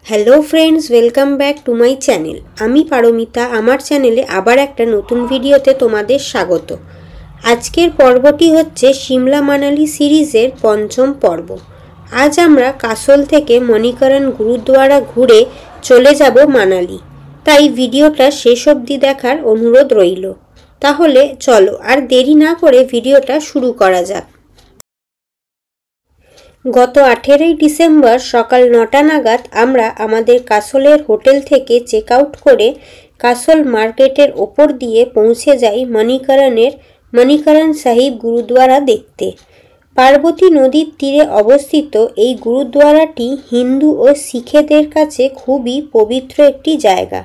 Hello friends, welcome back to my channel. আমি পারমিতা। আমার চ্যানেলে আবার একটা নতুন ভিডিওতে তোমাদের স্বাগত। আজকের পর্বটি হচ্ছে সিমলা মানালি সিরিজের পঞ্চম পর্ব। আজ আমরা কাসল থেকে মণিকরণ গুরুদ্বারা ঘুরে চলে যাব মানালি, তাই ভিডিওটা শেষ অবধি দেখার অনুরোধ রইল। তাহলে চলো আর দেরি না করে ভিডিওটা শুরু করা যাক। গত 18ই ডিসেম্বর সকাল 9টা নাগাদ আমরা আমাদের কাসলের হোটেল থেকে চেক আউট করে কাসল মার্কেটের ওপর দিয়ে পৌঁছে যাই মণিকরণ সাহিব গুরুদ্বারা দেখতে। পার্বতী নদীর তীরে অবস্থিত এই গুরুদ্বারাটি হিন্দু ও শিখেদের কাছে খুবই পবিত্র একটি জায়গা।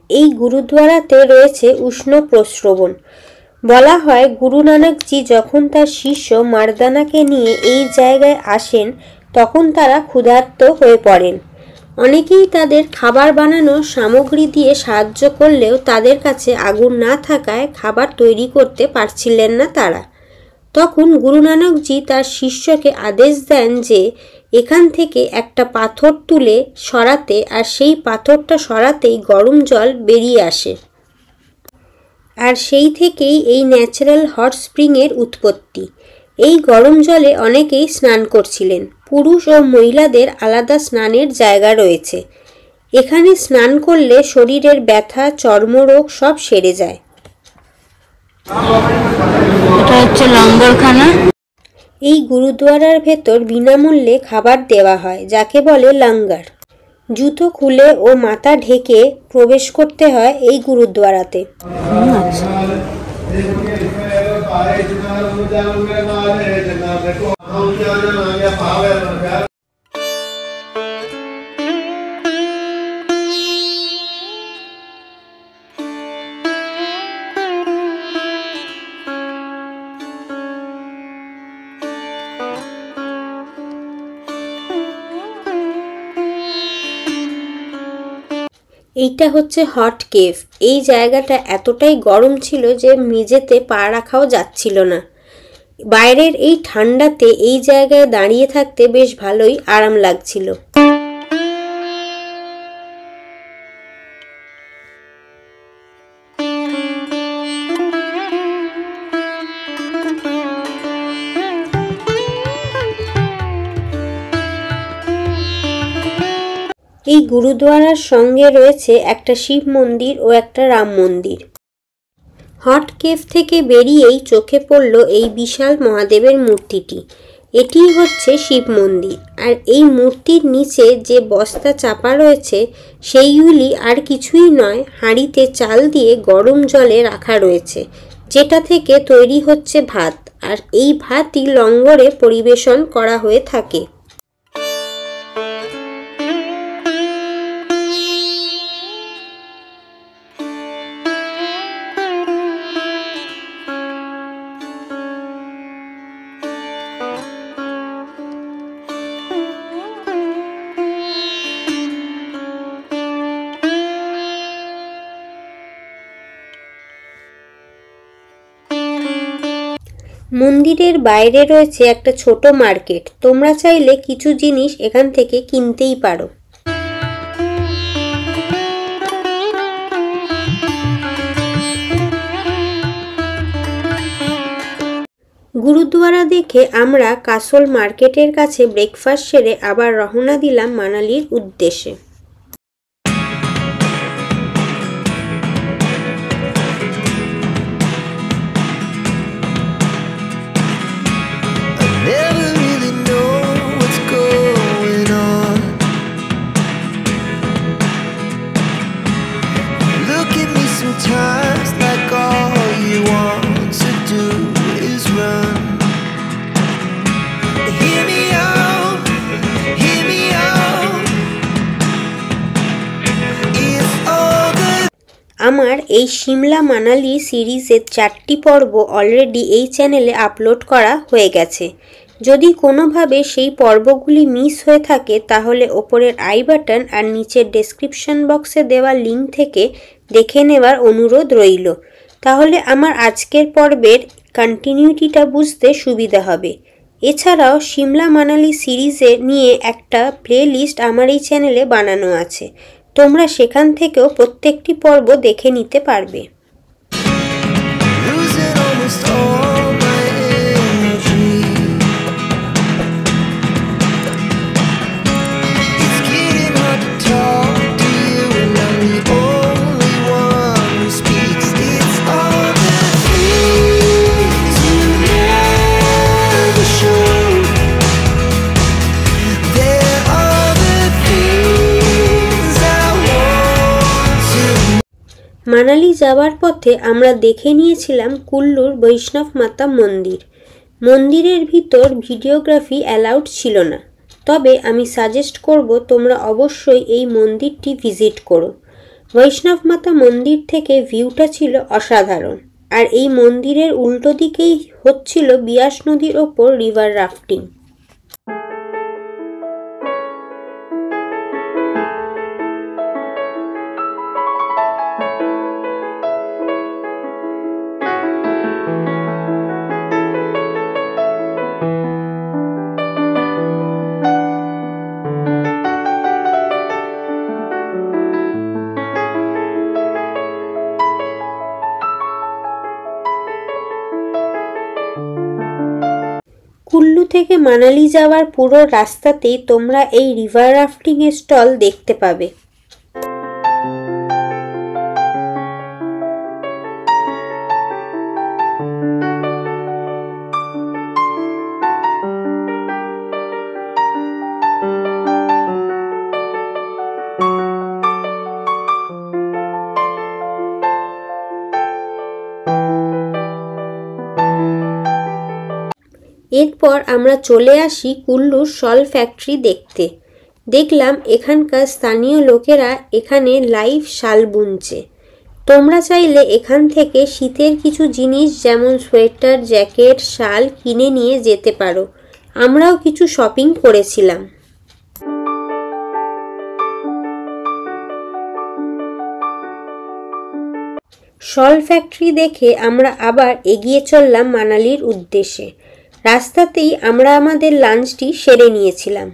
এই গুরুদ্বারাতে রয়েছে উষ্ণ প্রস্রবণ। বলা হয় গুরু নানকজি যখন তার শিষ্য মার্দানাকে নিয়ে এই জায়গায় আসেন তখন তারা ক্ষুধার্ত হয়ে পড়েন। অনেকেই তাদের খাবার বানানোর সামগ্রী দিয়ে সাহায্য করলেও তাদের কাছে আগুন না থাকায় খাবার তৈরি করতে পারছিলেন না তারা। তখন গুরু নানকজি তার শিষ্যকে আদেশ দেন যে এখান থেকে একটা পাথর তুলে সরাতে, আর সেই পাথরটা সরাতেই গরম জল বেরিয়ে আসে। আর সেই থেকেই এই ন্যাচারাল হট স্প্রিংয়ের উৎপত্তি। এই গরম জলে অনেকেই স্নান করছিলেন। পুরুষ ও মহিলাদের আলাদা স্নানের জায়গা রয়েছে। এখানে স্নান করলে শরীরের ব্যথা, চর্মরোগ সব সেরে যায়। এটা হচ্ছে লঙ্গরখানা। এই গুরুদ্বারার ভেতর বিনামূল্যে খাবার দেওয়া হয়, যাকে বলে লঙ্গর। জুতো খুলে ও মাথা ঢেকে প্রবেশ করতে হয় এই গুরুদ্বারাতে। এইটা হচ্ছে হট কেভ। এই জায়গাটা এতটাই গরম ছিল যে মেঝেতে পা রাখাও যাচ্ছিল না। বাইরের এই ঠান্ডাতে এই জায়গায় দাঁড়িয়ে থাকতে বেশ ভালোই আরাম লাগছিল। এই গুরুদ্বারার সঙ্গে রয়েছে একটা শিব মন্দির ও একটা রাম মন্দির। হট কেভ থেকে বেরিয়েই চোখে পড়ল এই বিশাল মহাদেবের মূর্তিটি। এটিই হচ্ছে শিব মন্দির। আর এই মূর্তির নিচে যে বস্তা চাপা রয়েছে সেইগুলি আর কিছুই নয়, হাঁড়িতে চাল দিয়ে গরম জলে রাখা রয়েছে, যেটা থেকে তৈরি হচ্ছে ভাত। আর এই ভাতই লঙ্গরে পরিবেশন করা হয়ে থাকে। মন্দিরের বাইরে রয়েছে একটা ছোট মার্কেট। তোমরা চাইলে কিছু জিনিস এখান থেকে কিনতেই পারো। গুরুদ্বারা দেখে আমরা কাসল মার্কেটের কাছে ব্রেকফাস্ট সেরে আবার রওনা দিলাম মানালির উদ্দেশ্যে। আমার এই সিমলা মানালি সিরিজের 4টি পর্ব অলরেডি এই চ্যানেলে আপলোড করা হয়ে গেছে। যদি কোনোভাবে সেই পর্বগুলি মিস হয়ে থাকে তাহলে ওপরের আই বাটন আর নিচের ডেসক্রিপশন বক্সে দেওয়া লিঙ্ক থেকে দেখে নেওয়ার অনুরোধ রইল। তাহলে আমার আজকের পর্বের কন্টিনিউটিটা বুঝতে সুবিধা হবে। এছাড়াও সিমলা মানালি সিরিজে নিয়ে একটা প্লেলিস্ট আমার এই চ্যানেলে বানানো আছে, তোমরা সেখান থেকেও প্রত্যেকটি পর্ব দেখে নিতে পারবে। মানালি যাওয়ার পথে আমরা দেখে নিয়েছিলাম কুল্লুর বৈষ্ণব মাতা মন্দির। মন্দিরের ভিতর ভিডিওগ্রাফি অ্যালাউড ছিল না, তবে আমি সাজেস্ট করব তোমরা অবশ্যই এই মন্দিরটি ভিজিট করো। বৈষ্ণব মাতা মন্দির থেকে ভিউটা ছিল অসাধারণ, আর এই মন্দিরের উল্টো দিকেই হচ্ছিল বিয়াস নদীর ওপর রিভার রাফটিং। কুল্লু থেকে মানালি যাওয়ার পুরো রাস্তাতেই তোমরা এই রিভার রাফটিং এর স্টল দেখতে পাবে। এরপর আমরা চলে আসি কুল্লুর শল ফ্যাক্টরি দেখতে। দেখলাম এখানকার স্থানীয় লোকেরা এখানে লাইভ শাল বুনছে। তোমরা চাইলে এখান থেকে শীতের কিছু জিনিস যেমন সোয়েটার, জ্যাকেট, শাল কিনে নিয়ে যেতে পারো। আমরাও কিছু শপিং করেছিলাম। শল ফ্যাক্টরি দেখে আমরা আবার এগিয়ে চললাম মানালির উদ্দেশ্যে। রাস্তাতেই আমরা আমাদের লাঞ্চটি সেরে নিয়েছিলাম।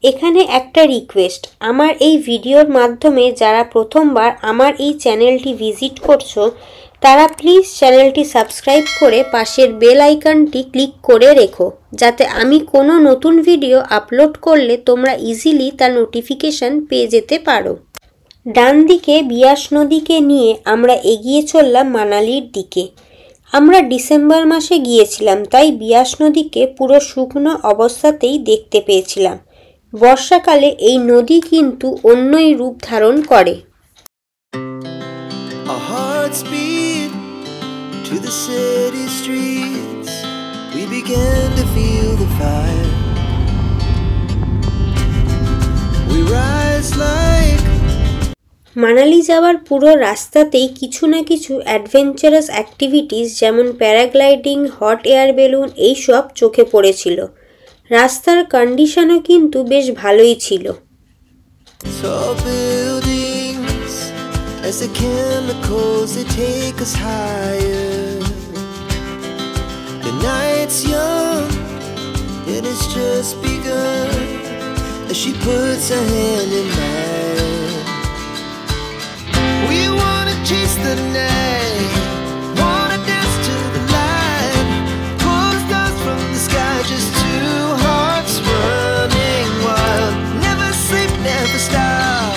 এখানে একটা রিকোয়েস্ট, আমার এই ভিডিওর মাধ্যমে যারা প্রথমবার আমার এই চ্যানেলটি ভিজিট করছো তারা প্লিজ চ্যানেলটি সাবস্ক্রাইব করে পাশের বেল আইকনটি ক্লিক করে রেখো, যাতে আমি কোনো নতুন ভিডিও আপলোড করলে তোমরা ইজিলি তার নোটিফিকেশন পেয়ে যেতে পারো। ডান দিকে বিয়াস নদীকে নিয়ে আমরা এগিয়ে চললাম মানালির দিকে। আমরা ডিসেম্বর মাসে গিয়েছিলাম, তাই বিয়াস নদীকে পুরো শুকনো অবস্থাতেই দেখতে পেয়েছিলাম। বর্ষাকালে এই নদী কিন্তু অন্যই রূপ ধারণ করে। মানালি যাওয়ার পুরো রাস্তাতেই কিছু না কিছু অ্যাডভেঞ্চারাস অ্যাক্টিভিটিস যেমন প্যারাগ্লাইডিং, হট এয়ার বেলুন এইসব চোখে পড়েছিল। রাস্তার কন্ডিশনও কিন্তু বেশ ভালোই ছিল। Chase the night, wanna dance to the light, pull stars from the sky, just two hearts running wild. Never sleep, never stop,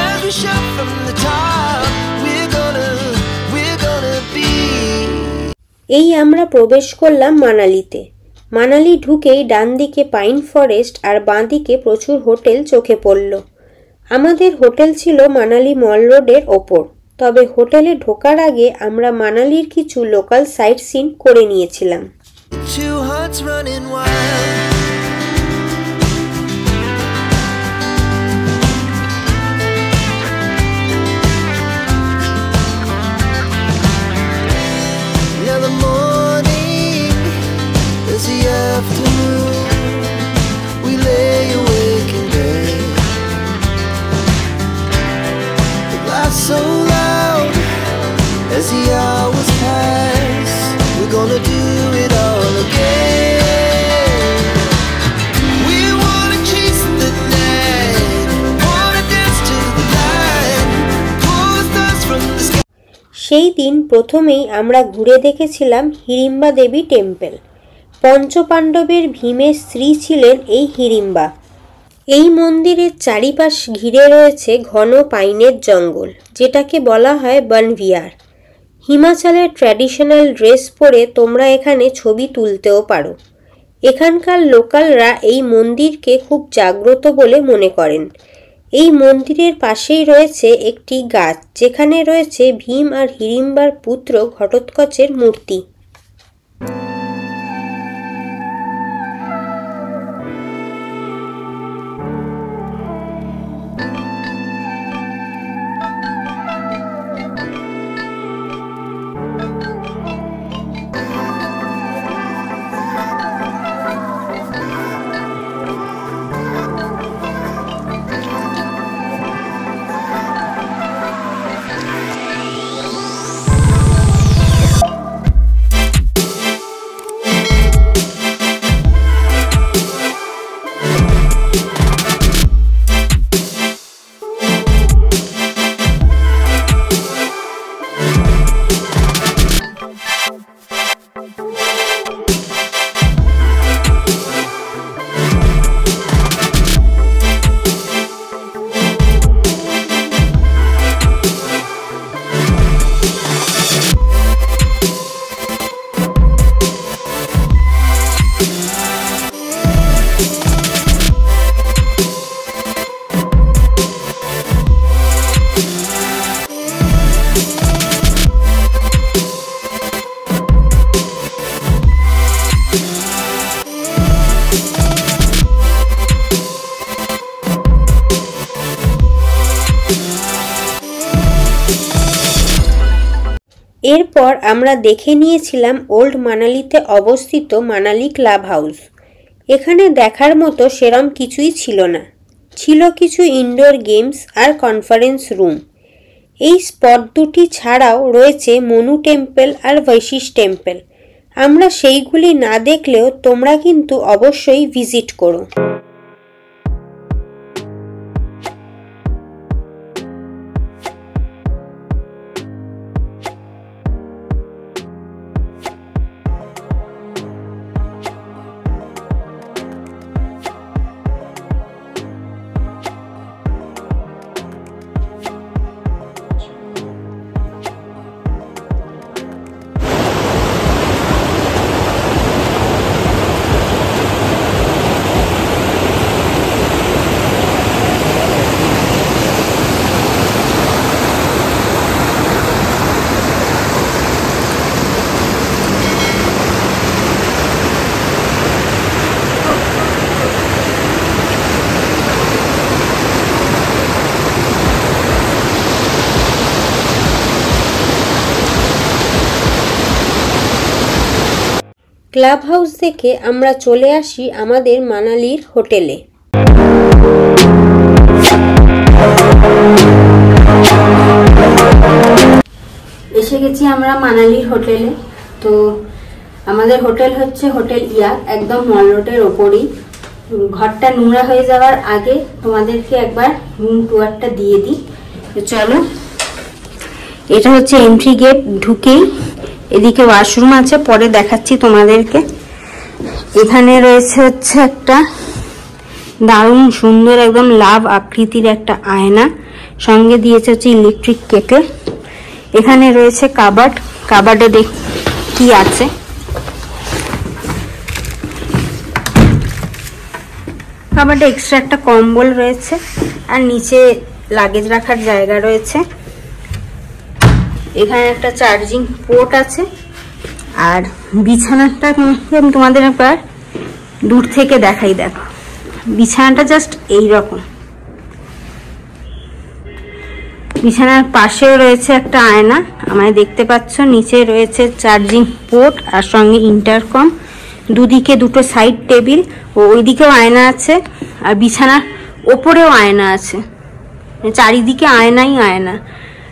as we shout from the top, we're gonna be. এই আমরা প্রবেশ করলাম মানালিতে। মানালি ঢুকেই ডান দিকে pine forest আর বাঁ দিকে প্রচুর হোটেল চোখে পড়ল। আমাদের হোটেল ছিল মানালি মল রোডের ওপর, তবে হোটেলে ঢোকার আগে আমরা মানালির কিছু লোকাল সাইট সিন করে নিয়েছিলাম। past. We're gonna do it all again. We wanna chase the night, wanna dance to the light, pull the stars from the sky. সেই দিন প্রথমেই আমরা ঘুরে দেখেছিলাম হিড়িম্বা দেবী টেম্পল। পঞ্চপাণ্ডবের ভীমের স্ত্রী ছিলেন এই হিড়িম্বা। এই মন্দিরের চারিপাশ ঘিরে রয়েছে ঘন পাইনের জঙ্গল, যেটাকে বলা হয় বনভিয়ার। হিমাচলের ট্র্যাডিশনাল ড্রেস পরে তোমরা এখানে ছবি তুলতেও পারো। এখানকার লোকালরা এই মন্দিরকে খুব জাগ্রত বলে মনে করেন। এই মন্দিরের পাশেই রয়েছে একটি গাছ, যেখানে রয়েছে ভীম আর হিড়িম্বার পুত্র ঘটোৎকচের মূর্তি। এরপর আমরা দেখে নিয়েছিলাম ওল্ড মানালিতে অবস্থিত মানালি ক্লাব হাউস। এখানে দেখার মতো সেরম কিছুই ছিল না, ছিল কিছু ইনডোর গেমস আর কনফারেন্স রুম। এই স্পট দুটি ছাড়াও রয়েছে মনু টেম্পল আর বৈশিষ টেম্পল। আমরা সেইগুলি না দেখলেও তোমরা কিন্তু অবশ্যই ভিজিট করো। ক্লাব হাউস থেকে আমরা চলে আসি আমাদের মানালির হোটেলে। এসে গেছি আমরা মানালির হোটেলে। তো আমাদের হোটেল হচ্ছে হোটেল ইয়াক, একদম মল রোডের ওপরেই। ঘরটা নোংরা হয়ে যাওয়ার আগে তোমাদেরকে একবার রুম টুয়ারটা দিয়ে দিই। তো চলো, এটা হচ্ছে এন্ট্রি গেট। ঢুকেই এদিকে ওয়াশরুম আছে, পরে দেখাচ্ছি তোমাদেরকে। এখানে রয়েছে হচ্ছে একটা দারুণ সুন্দর একদম লাভ আকৃতির একটা আয়না, সঙ্গে দিয়েছে হচ্ছে ইলেকট্রিক কেটল। এখানে রয়েছে কাবার্ড, কাবার্ডে দেখ কি আছে। কাবার্ডে এক্সট্রা একটা কম্বল রয়েছে আর নিচে লাগেজ রাখার জায়গা রয়েছে। এখানে একটা চার্জিং পোর্ট আছে। আর বিছানাটা আমি তোমাদের একবার দূর থেকে দেখাই। দেখো বিছানাটা জাস্ট এই রকম। বিছানার পাশেও রয়েছে একটা আয়না, আমায় দেখতে পাচ্ছ। নিচে রয়েছে চার্জিং পোর্ট আর সঙ্গে ইন্টারকম। দুদিকে দুটো সাইড টেবিল, ও ওইদিকেও আয়না আছে। আর বিছানার ওপরেও আয়না আছে, চারিদিকে আয়নাই আয়না।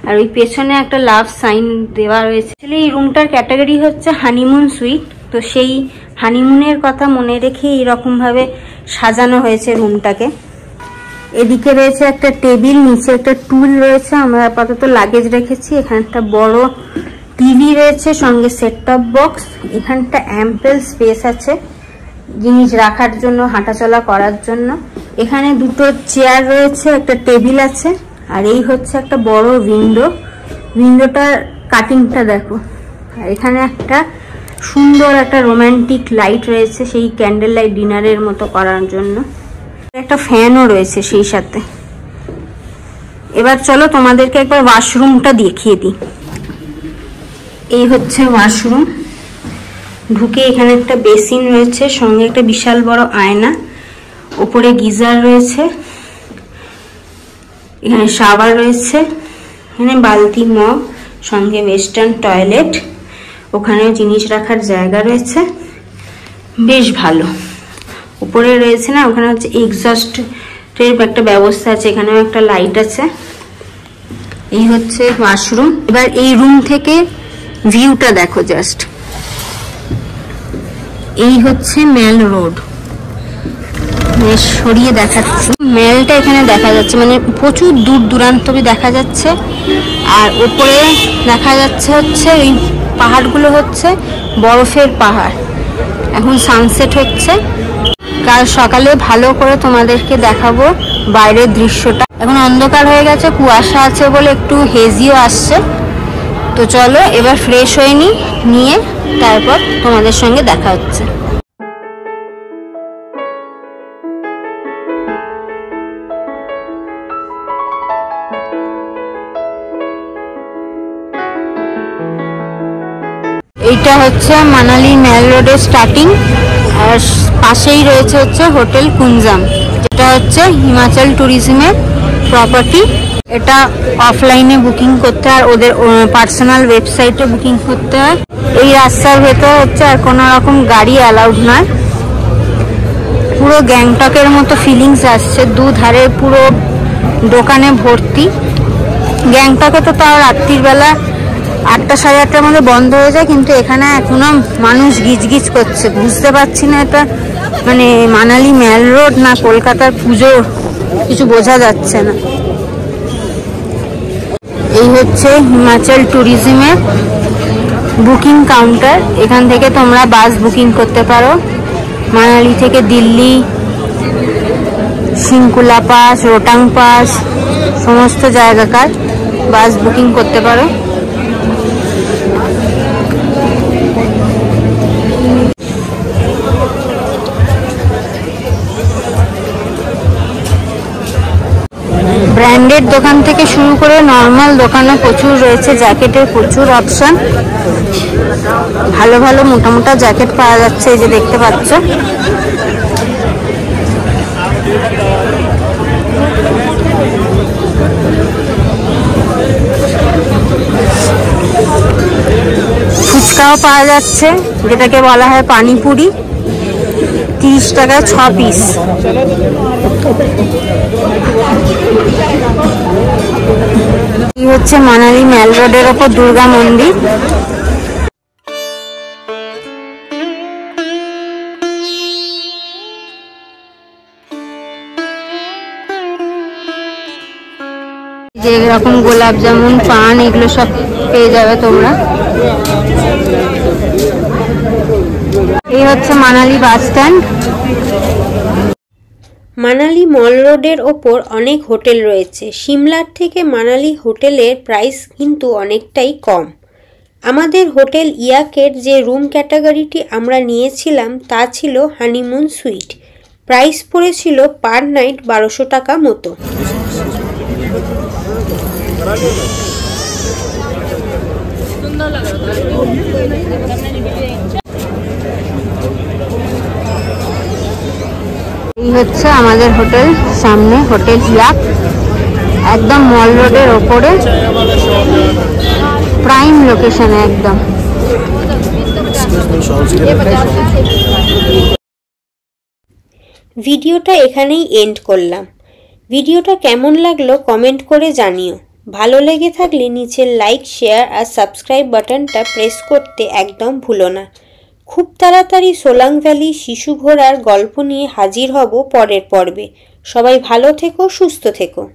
আর ওই পেছনে একটা লাভ সাইন দেওয়া রয়েছে। এই রুমটার ক্যাটাগরি হচ্ছে হানিমুন সুইট। তো সেই হানিমুনের কথা মনে রেখে এরকম ভাবে সাজানো হয়েছে রুমটাকে। এদিকে রয়েছে একটা টেবিল, নিচে একটা টুল রয়েছে, আমরা আপাতত লাগেজ রেখেছি। এখানে একটা বড় টিভি রয়েছে, সঙ্গে সেট টপ বক্স। এখানটা অ্যাম্পেল স্পেস আছে জিনিস রাখার জন্য, হাঁটাচলা করার জন্য। এখানে দুটো চেয়ার রয়েছে, একটা টেবিল আছে। আর এই হচ্ছে একটা বড় উইন্ডো, উইন্ডোটার কাটিংটা দেখো। আর এখানে একটা সুন্দর একটা রোমান্টিক লাইট রয়েছে, সেই ক্যান্ডেল লাইট ডিনারের মতো করার জন্য। একটা ফ্যানও রয়েছে সেই সাথে। এবার চলো তোমাদেরকে একবার ওয়াশরুমটা দেখিয়ে দিই। এই হচ্ছে ওয়াশরুম। ঢুকে এখানে একটা বেসিন রয়েছে, সঙ্গে একটা বিশাল বড় আয়না, উপরে গিজার রয়েছে, এখানে শাওয়ার রয়েছে, এখানে বালতি, মগ, সঙ্গে ওয়েস্টার্ন টয়লেট। ওখানেও জিনিস রাখার জায়গা রয়েছে, বেশ ভালো। উপরে রয়েছে না, ওখানে হচ্ছে এক্সস্টের একটা ব্যবস্থা আছে, এখানেও একটা লাইট আছে। এই হচ্ছে ওয়াশরুম। এবার এই রুম থেকে ভিউটা দেখো জাস্ট। এই হচ্ছে মেল রোড, সরিয়ে দেখাচ্ছি। মেলটা এখানে দেখা যাচ্ছে, মানে প্রচুর দূর দূরান্ত দেখা যাচ্ছে। আর উপরে দেখা যাচ্ছে হচ্ছে এই পাহাড়গুলো হচ্ছে বরফের পাহাড়। এখন সানসেট হচ্ছে, কাল সকালে ভালো করে তোমাদেরকে দেখাবো বাইরের দৃশ্যটা। এখন অন্ধকার হয়ে গেছে, কুয়াশা আছে বলে একটু হেজিও আসছে। তো চলো এবার ফ্রেশ হয়ে নিয়ে তারপর তোমাদের সঙ্গে দেখা হচ্ছে। এইটা হচ্ছে মানালি মেল রোডের স্টার্টিং, আর পাশেই রয়েছে হচ্ছে হোটেল কুঞ্জাম, যেটা হচ্ছে হিমাচল ট্যুরিজমের প্রপার্টি। এটা অফলাইনে বুকিং করতে হয়, ওদের পার্সোনাল ওয়েবসাইটে বুকিং করতে হয়। এই রাস্তার ভেতর হচ্ছে আর কোনো রকম গাড়ি অ্যালাউড নয়। পুরো গ্যাংটকের মতো ফিলিংস আসছে, দুধারে পুরো দোকানে ভর্তি। গ্যাংটকে তো তাও রাত্রির বেলা 8টা সাড়ে 8টার মধ্যে বন্ধ হয়ে যায়, কিন্তু এখানে এখনো মানুষ গিজগিজ করছে। বুঝতে পারছি না এটা মানে মানালি মেল রোড না কলকাতার পুজো, কিছু বোঝা যাচ্ছে না। এই হচ্ছে হিমাচল ট্যুরিজমের বুকিং কাউন্টার। এখান থেকে তোমরা বাস বুকিং করতে পারো, মানালি থেকে দিল্লি, সিংকুলা পাস, রোটাং পাস, সমস্ত জায়গাকার বাস বুকিং করতে পারো। ব্র্যান্ডেড দোকান থেকে শুরু করে নর্মাল দোকানে প্রচুর রয়েছে, জ্যাকেটের প্রচুর অপশন। ভালো ভালো মোটা মোটা জ্যাকেট পাওয়া যাচ্ছে, এই যে দেখতে পাচ্ছ। ফুচকাও পাওয়া যাচ্ছে, যেটাকে বলা হয় পানিপুরি, 30 টাকায় 6 পিস। এই হচ্ছে মানালি মেল রোডের ওপর দুর্গা মন্দির। যে এরকম গোলাপ জামুন, পান, এগুলো সব পেয়ে যাবে তোমরা। এই হচ্ছে মানালি বাস স্ট্যান্ড। মানালি মল রোডের ওপর অনেক হোটেল রয়েছে। সিমলার থেকে মানালি হোটেলের প্রাইস কিন্তু অনেকটাই কম। আমাদের হোটেল ইয়াকের যে রুম ক্যাটাগরিটি আমরা নিয়েছিলাম তা ছিল হানিমুন সুইট। প্রাইস পড়েছিল পার নাইট 1200 টাকা মতো। এই হচ্ছে আমাদের হোটেল, সামনে হোটেল ইয়াক, একদম মল রোডের ওপরে, প্রাইম লোকেশনে একদম। ভিডিওটা এখানেই এন্ড করলাম। ভিডিওটা কেমন লাগলো কমেন্ট করে জানিও। ভালো লেগে থাকলে নিচের লাইক, শেয়ার আর সাবস্ক্রাইব বাটনটা প্রেস করতে একদম ভুলো না। খুব তাড়াতাড়ি সোলাং ভ্যালি শিশু ঘোড়ার গল্প নিয়ে হাজির হব পরের পর্বে। সবাই ভালো থেকো, সুস্থ থেকো।